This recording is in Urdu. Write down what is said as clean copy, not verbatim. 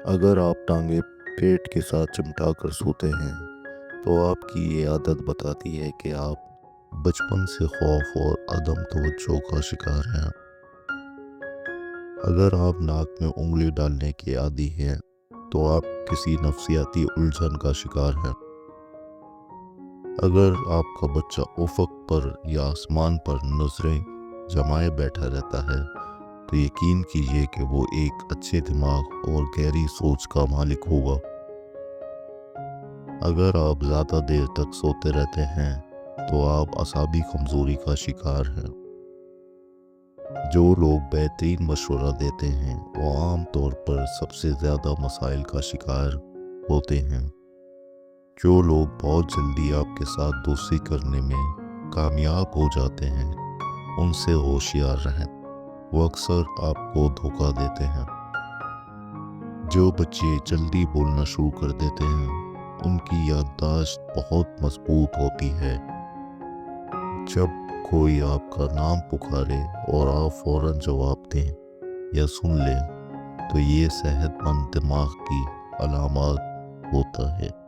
اگر آپ ٹانگیں پیٹ کے ساتھ چمٹا کر سوتے ہیں تو آپ کی یہ عادت بتاتی ہے کہ آپ بچپن سے خوف اور عدم توجہ کا شکار ہیں۔ اگر آپ ناک میں انگلی ڈالنے کے عادی ہیں تو آپ کسی نفسیاتی الجھن کا شکار ہیں۔ اگر آپ کا بچہ افق پر یا آسمان پر نظریں جمائے بیٹھا رہتا ہے تو یقین کیجیے کہ وہ ایک اچھے دماغ اور گہری سوچ کا مالک ہوگا۔ اگر آپ زیادہ دیر تک سوتے رہتے ہیں تو آپ اعصابی کمزوری کا شکار ہیں۔ جو لوگ بہترین مشورہ دیتے ہیں وہ عام طور پر سب سے زیادہ مسائل کا شکار ہوتے ہیں۔ جو لوگ بہت جلدی آپ کے ساتھ دوستی کرنے میں کامیاب ہو جاتے ہیں ان سے ہوشیار رہیں، وہ اکثر آپ کو دھوکہ دیتے ہیں۔ جو بچے جلدی بولنا شروع کر دیتے ہیں ان کی یادداشت بہت مضبوط ہوتی ہے۔ جب کوئی آپ کا نام پکارے اور آپ فوراً جواب دیں یا سن لیں تو یہ صحت مند دماغ کی علامات ہوتا ہے۔